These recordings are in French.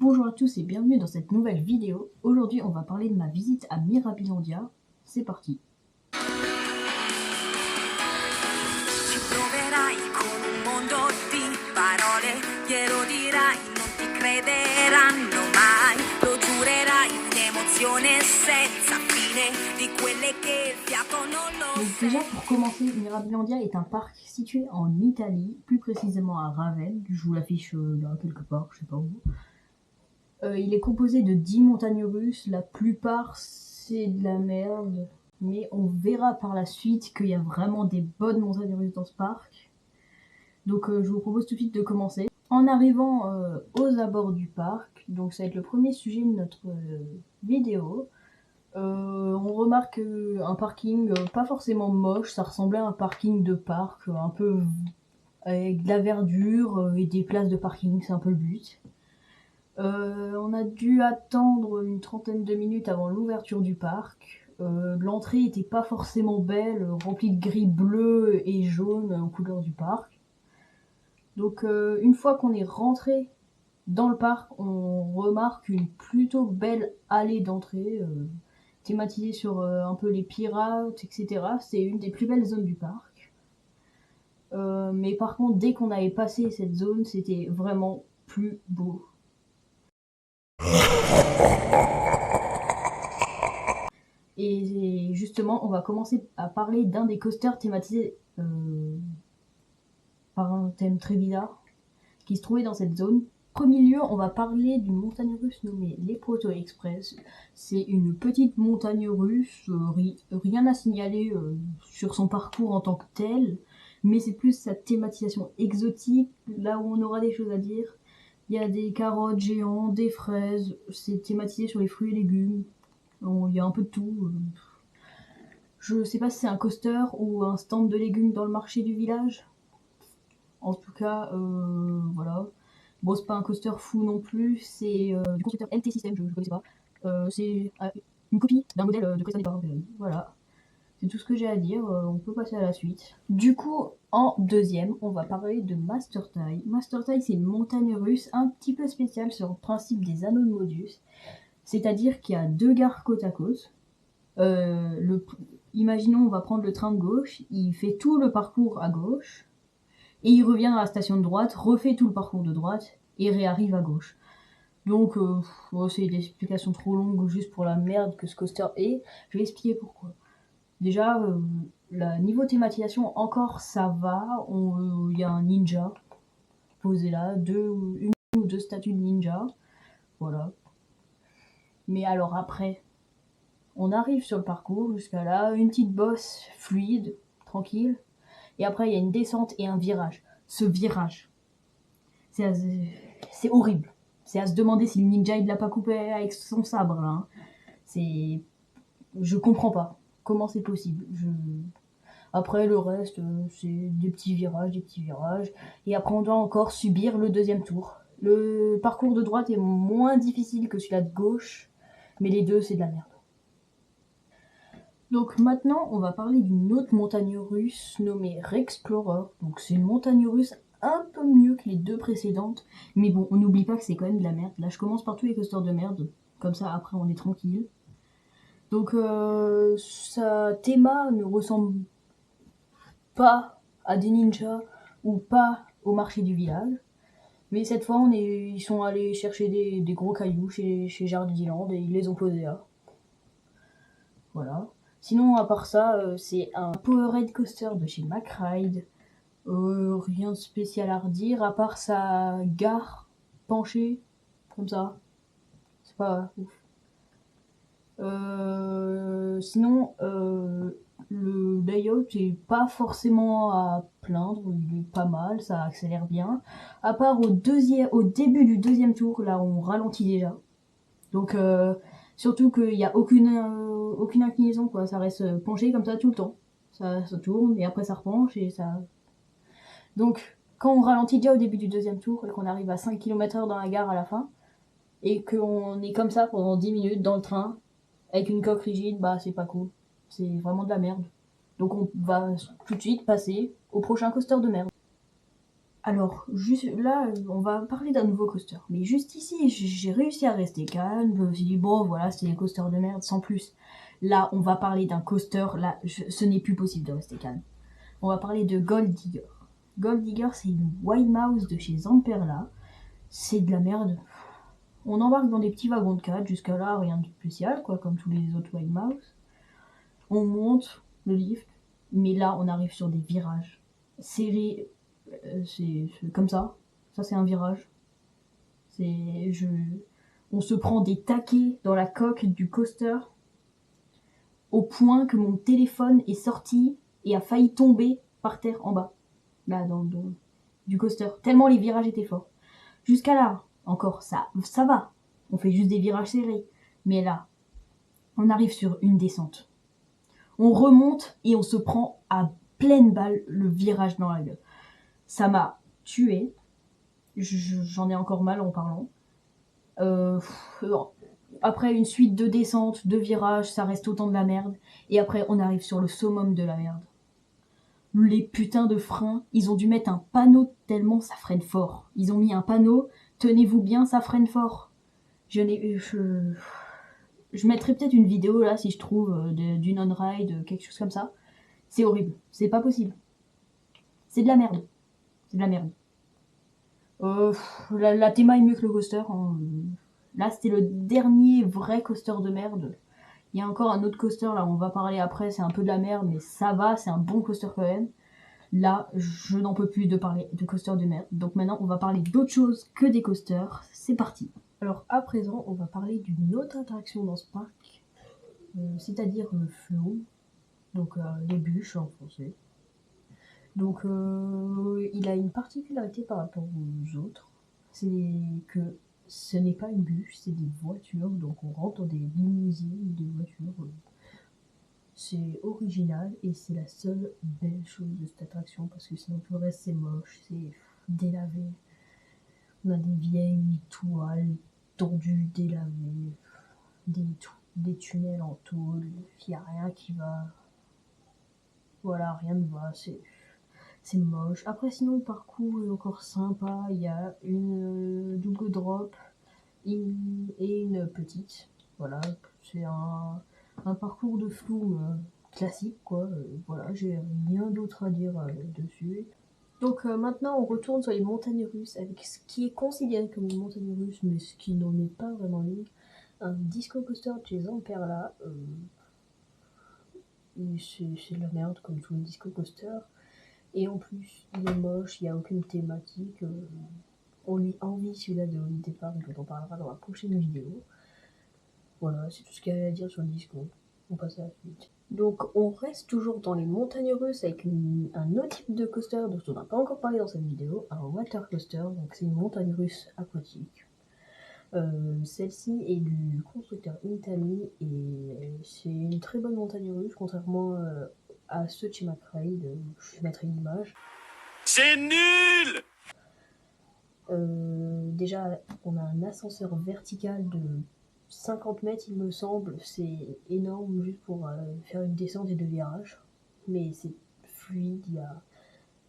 Bonjour à tous et bienvenue dans cette nouvelle vidéo. Aujourd'hui on va parler de ma visite à Mirabilandia. C'est parti. Ci proverai con un mondo di parole, glielo dirai, non ti crederanno mai, lo giurerai, un'emozione senza fine, di quelle che il fiato non lo Donc déjà pour commencer, Mirabilandia est un parc situé en Italie, plus précisément à Ravenne. Je vous l'affiche là quelque part, je sais pas où. Il est composé de 10 montagnes russes, la plupart c'est de la merde, mais on verra par la suite qu'il y a vraiment des bonnes montagnes russes dans ce parc. Donc je vous propose tout de suite de commencer. En arrivant aux abords du parc, donc ça va être le premier sujet de notre vidéo, on remarque un parking pas forcément moche, ça ressemblait à un parking de parc, un peu avec de la verdure et des places de parking, c'est un peu le but. On a dû attendre une trentaine de minutes avant l'ouverture du parc. L'entrée était pas forcément belle, remplie de gris bleu et jaune en couleur du parc. Donc une fois qu'on est rentré dans le parc, on remarque une plutôt belle allée d'entrée, thématisée sur un peu les pirates, etc. C'est une des plus belles zones du parc. Mais par contre, dès qu'on avait passé cette zone, c'était vraiment plus beau. Et justement, on va commencer à parler d'un des coasters thématisés par un thème très bizarre qui se trouvait dans cette zone. En premier lieu, on va parler d'une montagne russe nommée les Proto Express. C'est une petite montagne russe, rien à signaler sur son parcours en tant que tel, mais c'est plus sa thématisation exotique, là où on aura des choses à dire. Il y a des carottes géantes, des fraises, c'est thématisé sur les fruits et légumes. Il y a un peu de tout. Je sais pas si c'est un coaster ou un stand de légumes dans le marché du village. En tout cas, voilà. Bon, c'est pas un coaster fou non plus, c'est du constructeur LT System, je connaissais pas. C'est une copie d'un modèle de coaster départ. Voilà. C'est tout ce que j'ai à dire, on peut passer à la suite. Du coup, en deuxième, on va parler de Master Tai. Master Tai, c'est une montagne russe un petit peu spéciale sur le principe des anneaux de Modus. C'est-à-dire qu'il y a deux gares côte à côte. Imaginons, on va prendre le train de gauche, il fait tout le parcours à gauche, et il revient à la station de droite, refait tout le parcours de droite, et réarrive à gauche. Donc, c'est des explications trop longues juste pour la merde que ce coaster est. Je vais expliquer pourquoi. Déjà, niveau thématisation, encore ça va. Il y a un ninja posé là, une ou deux statues de ninja. Voilà. Mais alors après, on arrive sur le parcours jusqu'à là, une petite bosse fluide, tranquille. Et après, il y a une descente et un virage. Ce virage, c'est horrible. C'est à se demander si le ninja il l'a pas coupé avec son sabre là. Je comprends pas comment c'est possible. Après le reste, c'est des petits virages, des petits virages. Et après, on doit encore subir le deuxième tour. Le parcours de droite est moins difficile que celui-là de gauche, mais les deux, c'est de la merde. Donc maintenant, on va parler d'une autre montagne russe nommée Rexplorer. Donc c'est une montagne russe un peu mieux que les deux précédentes, mais bon, on n'oublie pas que c'est quand même de la merde. Là, je commence par tous les coasters de merde, comme ça après on est tranquille. Donc sa théma ne ressemble pas à des ninjas ou pas au marché du village. Mais cette fois, ils sont allés chercher des gros cailloux chez Jardiland et ils les ont posés là. Voilà. Sinon, à part ça, c'est un Powerade Coaster de chez MacRide. Rien de spécial à redire, à part sa gare penchée, comme ça. C'est pas ouf. Sinon, le layout est pas forcément à plaindre, il est pas mal, ça accélère bien. À part au début du deuxième tour, là on ralentit déjà. Donc surtout qu'il n'y a aucune inclinaison, quoi. Ça reste penché comme ça tout le temps. Ça tourne et après ça repenche et ça. Donc quand on ralentit déjà au début du deuxième tour et qu'on arrive à 5 km/h dans la gare à la fin, et qu'on est comme ça pendant 10 minutes dans le train, avec une coque rigide, bah c'est pas cool. C'est vraiment de la merde. Donc on va tout de suite passer au prochain coaster de merde. Alors, juste là, on va parler d'un nouveau coaster. Mais juste ici, j'ai réussi à rester calme. Je me suis dit, bon, voilà, c'est des coasters de merde, sans plus. Là, on va parler d'un coaster. Là, ce n'est plus possible de rester calme. On va parler de Gold Digger. Gold Digger, c'est une Wild Mouse de chez Zamperla. C'est de la merde. On embarque dans des petits wagons de 4. Jusqu'à là, rien de spécial, quoi, comme tous les autres Wild Mouse. On monte le lift. Mais là, on arrive sur des virages. C'est comme ça. Ça, c'est un virage. On se prend des taquets dans la coque du coaster au point que mon téléphone est sorti et a failli tomber par terre en bas. Là, du coaster. Tellement les virages étaient forts. Jusqu'à là, encore, ça va. On fait juste des virages serrés. Mais là, on arrive sur une descente. On remonte et on se prend à pleine balle le virage dans la gueule. Ça m'a tué. J'en ai encore mal en parlant. Après une suite de descentes, de virages, ça reste autant de la merde. Et après, on arrive sur le summum de la merde. Les putains de freins, ils ont dû mettre un panneau tellement ça freine fort. Ils ont mis un panneau, tenez-vous bien, ça freine fort. Je mettrai peut-être une vidéo là si je trouve d'une on-ride, quelque chose comme ça. C'est horrible, c'est pas possible. C'est de la merde. C'est de la merde. La théma est mieux que le coaster. Hein. Là, c'était le dernier vrai coaster de merde. Il y a encore un autre coaster, là, on va parler après, c'est un peu de la merde, mais ça va, c'est un bon coaster quand même. Là, je n'en peux plus de parler de coaster de merde. Donc maintenant, on va parler d'autre chose que des coasters. C'est parti. Alors, à présent, on va parler d'une autre attraction dans ce parc, c'est-à-dire le flow. Donc, les bûches en français. Donc, il a une particularité par rapport aux autres, c'est que ce n'est pas une bûche, c'est des voitures. Donc, on rentre dans des limousines, des voitures. C'est original et c'est la seule belle chose de cette attraction parce que sinon tout le reste c'est moche, c'est délavé. On a des vieilles toiles tendues, délavées, des tunnels en tôle, il n'y a rien qui va. Voilà, rien ne va, c'est moche. Après sinon le parcours est encore sympa, il y a une double drop et une petite. Voilà, c'est un parcours de flou classique quoi. Voilà, j'ai rien d'autre à dire dessus. Donc maintenant on retourne sur les montagnes russes avec ce qui est considéré comme une montagne russe mais ce qui n'en est pas vraiment une. Un disco coaster de chez Zamperla. C'est de la merde comme tous les disco coasters. Et en plus il est moche, il n'y a aucune thématique. On lui envie celui-là de départ dont on parlera dans la prochaine vidéo. Voilà, c'est tout ce qu'il y a à dire sur le disco. On passe à la suite. Donc on reste toujours dans les montagnes russes avec un autre type de coaster dont on n'a pas encore parlé dans cette vidéo, un water coaster, donc c'est une montagne russe aquatique. Celle-ci est du constructeur Italy et c'est une très bonne montagne russe, contrairement à ceux de chez McRae. Je mettrai une image. C'est nul! Déjà, on a un ascenseur vertical de 50 mètres, il me semble. C'est énorme juste pour faire une descente et deux virages. Mais c'est fluide, il y a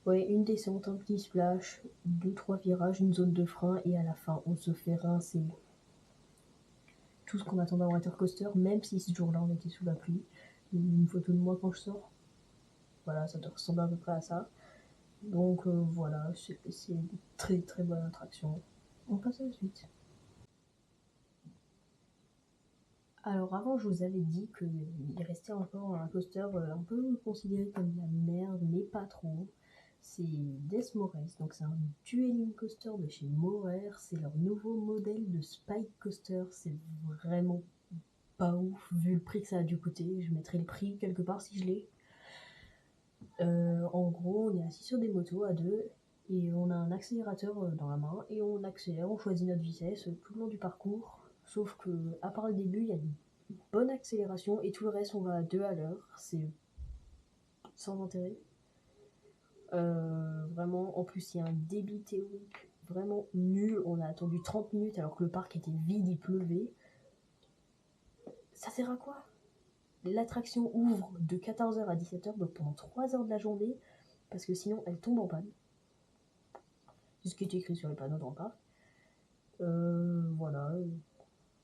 une descente, un petit splash, 2-3 virages, une zone de frein et à la fin on se fait rincer. Tout ce qu'on attend d'un water coaster, même si ce jour-là on était sous la pluie. Une photo de moi quand je sors. Voilà, ça doit ressembler à peu près à ça. Donc voilà, c'est une très très bonne attraction. On passe à la suite. Alors avant, je vous avais dit qu'il restait encore un coaster un peu considéré comme de la merde, mais pas trop. C'est Des Moraes, donc c'est un dueling coaster de chez Morer. C'est leur nouveau modèle de Spike Coaster. C'est vraiment pas ouf, vu le prix que ça a dû coûter. Je mettrai le prix quelque part si je l'ai. En gros, on est assis sur des motos à deux et on a un accélérateur dans la main et on accélère, on choisit notre vitesse tout le long du parcours. Sauf que, à part le début, il y a une bonne accélération et tout le reste, on va à 2 à l'heure. C'est sans intérêt. Vraiment, en plus, il y a un débit théorique vraiment nul. On a attendu 30 minutes alors que le parc était vide, il pleuvait. Ça sert à quoi? L'attraction ouvre de 14h à 17h, donc pendant 3 heures de la journée, parce que sinon elle tombe en panne. C'est ce qui est écrit sur les panneaux dans le parc. Voilà.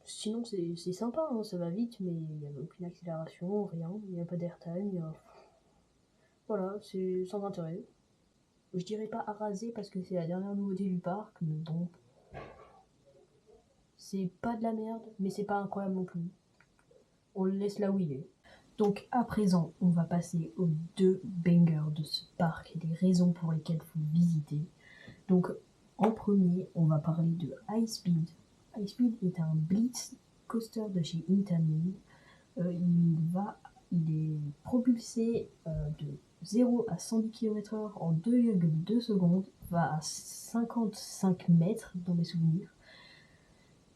Sinon, c'est sympa, hein, ça va vite, mais il n'y avait aucune accélération, rien. Il n'y a pas d'airtime. Voilà, c'est sans intérêt. Je dirais pas à raser parce que c'est la dernière nouveauté du parc, mais bon. C'est pas de la merde, mais c'est pas incroyable non plus. On le laisse là où il est. Donc à présent, on va passer aux 2 bangers de ce parc et des raisons pour lesquelles il faut visiter. Donc en premier, on va parler de High Speed. High Speed est un blitz coaster de chez Intamin. Il est propulsé de 0 à 110 km/h en 2,2 secondes, va à 55 mètres dans mes souvenirs,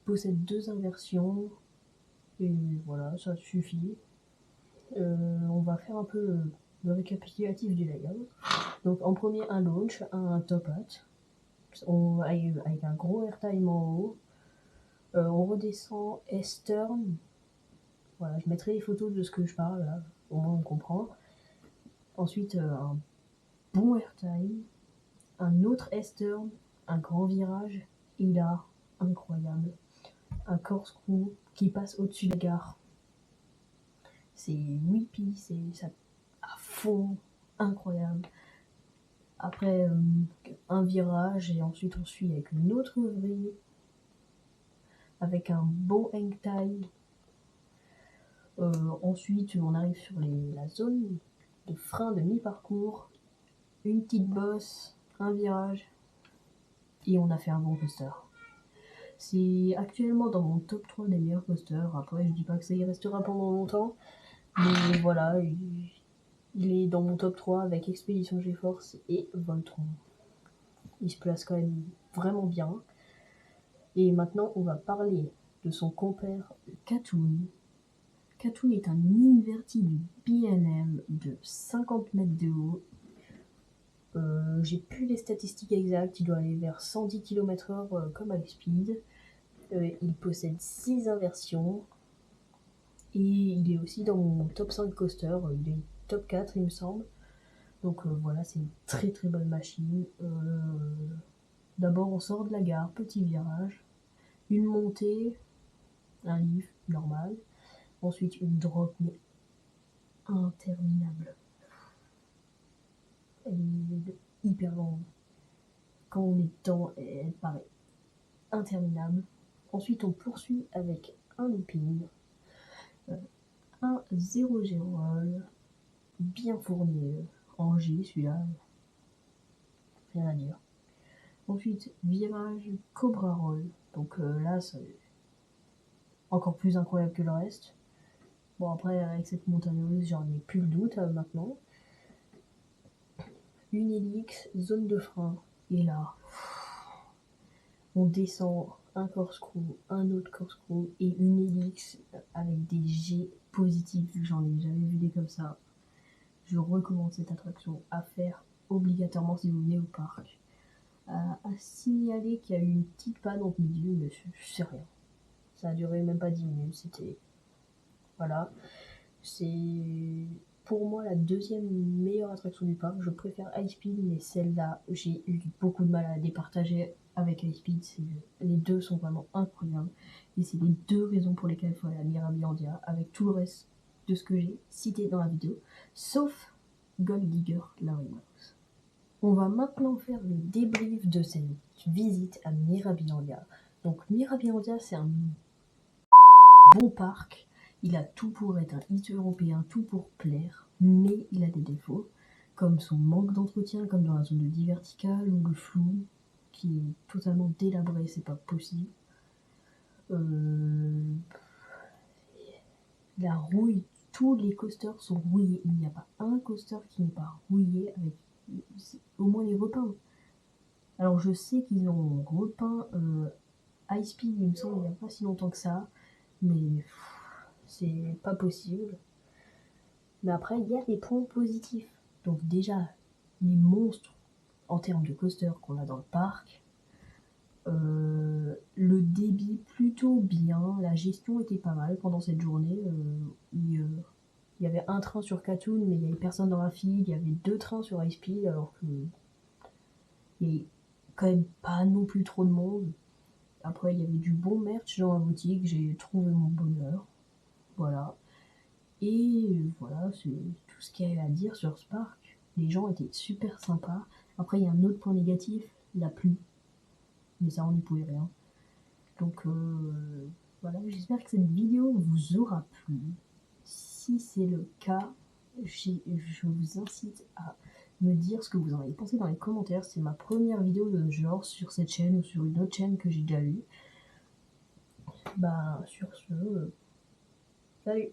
possède 2 inversions, et voilà, ça suffit. On va faire un peu le récapitulatif du layout. Donc en premier, un launch, un top hat, avec un gros airtime en haut. On redescend S-turn. Voilà, je mettrai les photos de ce que je parle là, au moins on comprend. Ensuite, un bon airtime, un autre S-turn, un grand virage, et là, incroyable, un corkscrew qui passe au-dessus de la gare. C'est whippy, c'est ça à fond, incroyable. Après, un virage, et ensuite on suit avec une autre vrille, avec un bon hang time. Ensuite, on arrive sur la zone de frein de mi-parcours, une petite bosse, un virage, et on a fait un bon coaster. C'est actuellement dans mon top 3 des meilleurs coasters. Après, je dis pas que ça y restera pendant longtemps, mais voilà, il est dans mon top 3 avec Expédition GeForce et Voltron. Il se place quand même vraiment bien. Et maintenant, on va parler de son compère Katoon. Katoon est un invertible BNM de 50 mètres de haut. J'ai plus les statistiques exactes, il doit aller vers 110 km/h comme High Speed. Il possède 6 inversions. Et il est aussi dans mon top 5 coaster, il est top 4 il me semble. Donc voilà, c'est une très très bonne machine. D'abord on sort de la gare, petit virage, une montée, un lift normal, ensuite une drop mais interminable. Elle est hyper longue. Quand on est dedans, elle paraît interminable. Ensuite on poursuit avec un looping, un 0-0 roll, bien fourni en G celui-là, rien à dire. Ensuite, virage Cobra Roll. Donc là, c'est encore plus incroyable que le reste. Bon, après, avec cette montagne russe, j'en ai plus le doute maintenant. Une hélix, zone de frein. Et là, on descend un corkscrew, un autre corkscrew et une hélix avec des G positifs. J'en ai jamais vu des comme ça. Je recommande cette attraction à faire obligatoirement si vous venez au parc. À signaler qu'il y a eu une petite panne au milieu, mais c'est rien. Ça a duré même pas 10 minutes, c'était... Voilà. C'est pour moi la deuxième meilleure attraction du parc. Je préfère High Speed, mais celle-là, j'ai eu beaucoup de mal à la départager avec High Speed. Les deux sont vraiment incroyables. Et c'est les deux raisons pour lesquelles il faut aller à Mirabilandia, avec tout le reste de ce que j'ai cité dans la vidéo, sauf Gold Digger Larrybox. On va maintenant faire le débrief de cette visite à Mirabilandia. Donc Mirabilandia, c'est un bon parc. Il a tout pour être un hit européen, tout pour plaire, mais il a des défauts, comme son manque d'entretien, comme dans la zone de die verticale, ou le flou, qui est totalement délabré, c'est pas possible. La rouille, tous les coasters sont rouillés. Il n'y a pas un coaster qui n'est pas rouillé avec au moins les repeints. Alors je sais qu'ils ont repeint High Speed, il me semble, il n'y a pas si longtemps que ça, mais c'est pas possible. Mais après, il y a des points positifs. Donc déjà, les monstres en termes de coaster qu'on a dans le parc, le débit plutôt bien, la gestion était pas mal pendant cette journée. Il y avait un train sur Katoon, mais il n'y avait personne dans la file. Il y avait 2 trains sur High Speed, alors que il y avait quand même pas non plus trop de monde. Après, il y avait du bon merch dans la boutique, j'ai trouvé mon bonheur. Voilà. Et voilà, c'est tout ce qu'il y a à dire sur ce parc. Les gens étaient super sympas. Après, il y a un autre point négatif, la pluie. Mais ça, on n'y pouvait rien. Donc voilà, j'espère que cette vidéo vous aura plu. Si c'est le cas, je vous incite à me dire ce que vous en avez pensé dans les commentaires. C'est ma première vidéo de genre sur cette chaîne ou sur une autre chaîne que j'ai déjà eue. Bah sur ce, salut!